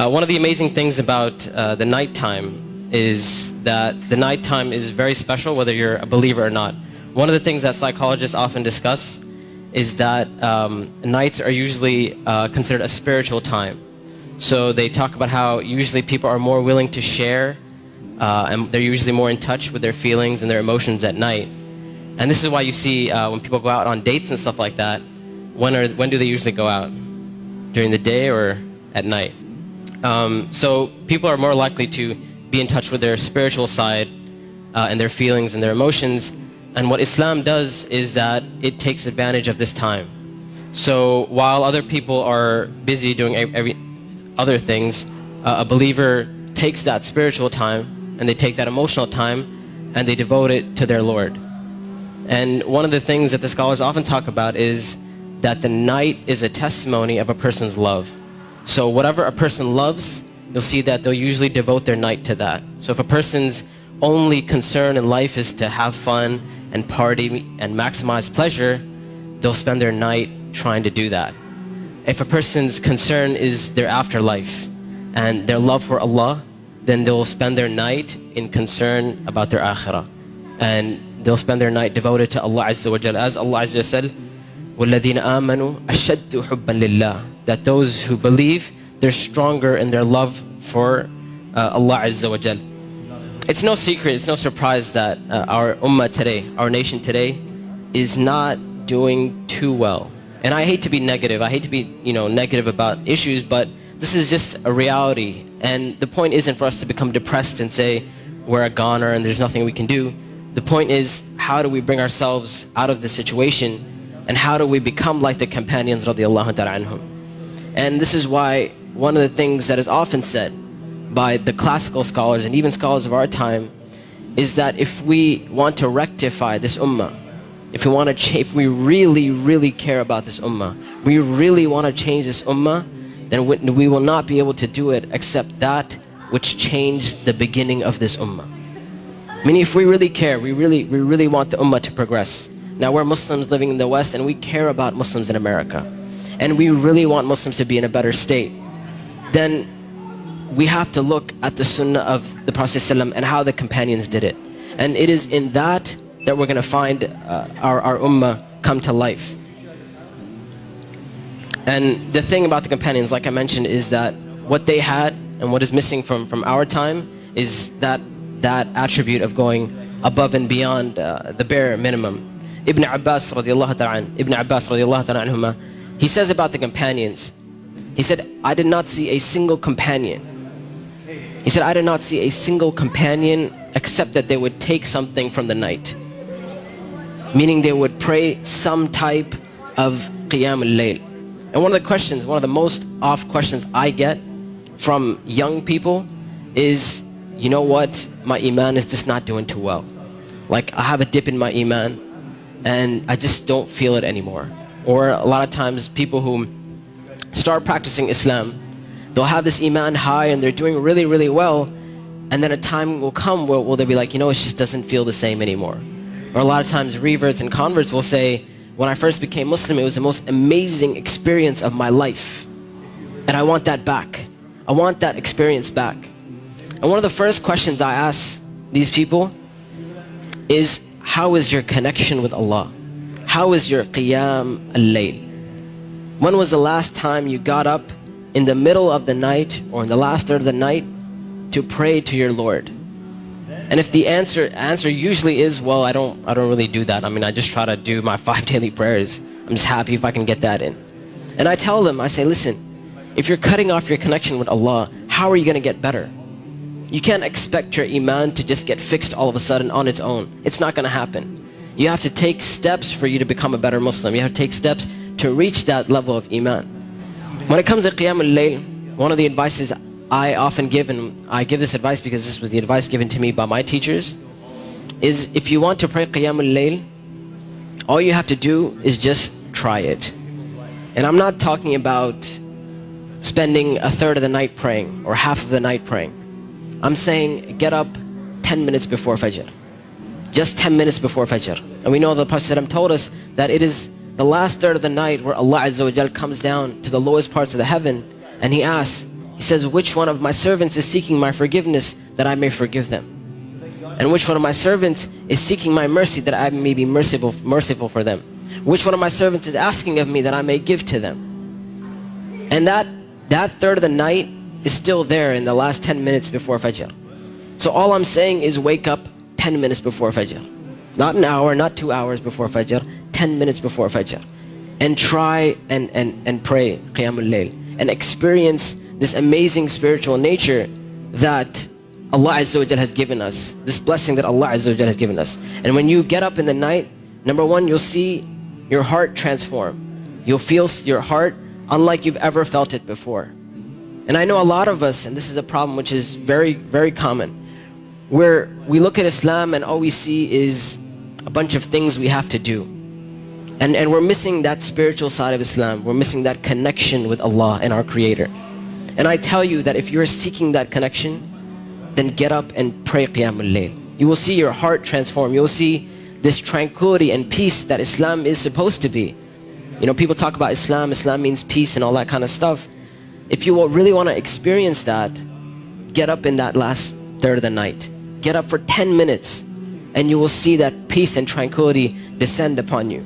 One of the amazing things about the nighttime is that the nighttime is very special whether you're a believer or not. One of the things that psychologists often discuss is that nights are usually considered a spiritual time. So they talk about how usually people are more willing to share and they're usually more in touch with their feelings and their emotions at night. And this is why you see when people go out on dates and stuff like that, when do they usually go out? During the day or at night? So people are more likely to be in touch with their spiritual side and their feelings and their emotions. And what Islam does is that it takes advantage of this time. So while other people are busy doing other things, a believer takes that spiritual time and they take that emotional time and they devote it to their Lord. And one of the things that the scholars often talk about is that the night is a testimony of a person's love. So whatever a person loves, you'll see that they'll usually devote their night to that. So if a person's only concern in life is to have fun and party and maximize pleasure, they'll spend their night trying to do that. If a person's concern is their afterlife and their love for Allah, then they'll spend their night in concern about their akhirah. And they'll spend their night devoted to Allah Azza wa Jal. As Allah Azza wa said, وَالَّذِينَ آمَنُوا أَشَدُّ حُبًّا لِلَّهِ. That those who believe, they're stronger in their love for Allah Azza wa Jal. It's no secret, it's no surprise that our ummah today, our nation today, is not doing too well. And I hate to be negative, I hate to be negative about issues, but this is just a reality. And the point isn't for us to become depressed and say we're a goner and there's nothing we can do. The point is, how do we bring ourselves out of this situation, and how do we become like the companions radiallahu ta'ala anhum? And this is why one of the things that is often said by the classical scholars and even scholars of our time is that if we want to rectify this ummah, if we really, really care about this ummah, we really want to change this ummah, then we will not be able to do it except that which changed the beginning of this ummah. Meaning, if we really care, we really want the ummah to progress. Now we're Muslims living in the West and we care about Muslims in America, and we really want Muslims to be in a better state, then we have to look at the sunnah of the Prophet ﷺ and how the companions did it. And it is in that we're going to find our ummah come to life. And the thing about the companions, like I mentioned, is that what they had and what is missing from our time is that attribute of going above and beyond the bare minimum. Ibn Abbas radiallahu ta'ala anhuma, he says about the companions, he said, I did not see a single companion. He said, I did not see a single companion except that they would take something from the night. Meaning they would pray some type of Qiyam al-Layl. And one of the most oft questions I get from young people is, you know what, my iman is just not doing too well. Like, I have a dip in my iman and I just don't feel it anymore. Or a lot of times people who start practicing Islam, they'll have this iman high and they're doing really, really well, and then a time will come where they'll be like, it just doesn't feel the same anymore. Or a lot of times reverts and converts will say, when I first became Muslim, it was the most amazing experience of my life, and I want that back. I want that experience back. And one of the first questions I ask these people is, how is your connection with Allah? How is your Qiyam al-Layl? When was the last time you got up in the middle of the night or in the last third of the night to pray to your Lord? And if the answer usually is, well, I don't really do that. I just try to do my 5 daily prayers. I'm just happy if I can get that in. And I tell them, I say, listen, if you're cutting off your connection with Allah, how are you going to get better? You can't expect your iman to just get fixed all of a sudden on its own. It's not going to happen. You have to take steps for you to become a better Muslim. You have to take steps to reach that level of iman. When it comes to Qiyam al-Layl, one of the advices I often give, and I give this advice because this was the advice given to me by my teachers, is if you want to pray Qiyam al-Layl, all you have to do is just try it. And I'm not talking about spending a third of the night praying or half of the night praying. I'm saying get up 10 minutes before Fajr. Just 10 minutes before Fajr. And we know the Prophet ﷺ told us that it is the last third of the night where Allah Azza wa Jal comes down to the lowest parts of the heaven and He asks, He says, which one of my servants is seeking my forgiveness that I may forgive them? And which one of my servants is seeking my mercy that I may be merciful for them? Which one of my servants is asking of me that I may give to them? And that third of the night is still there in the last 10 minutes before Fajr. So all I'm saying is wake up 10 minutes before Fajr. Not an hour, not 2 hours before Fajr, 10 minutes before Fajr. And try and pray Qiyamul Layl. And experience this amazing spiritual nature that Allah Azza wa Jal has given us. This blessing that Allah Azza wa Jal has given us. And when you get up in the night, number one, you'll see your heart transform. You'll feel your heart unlike you've ever felt it before. And I know a lot of us, and this is a problem which is very, very common, where we look at Islam and all we see is a bunch of things we have to do. And we're missing that spiritual side of Islam. We're missing that connection with Allah and our Creator. And I tell you that if you're seeking that connection, then get up and pray Qiyamul Layl. You will see your heart transform. You will see this tranquility and peace that Islam is supposed to be. You know, people talk about Islam means peace and all that kind of stuff. If you really want to experience that, get up in that last third of the night. Get up for 10 minutes and you will see that peace and tranquility descend upon you.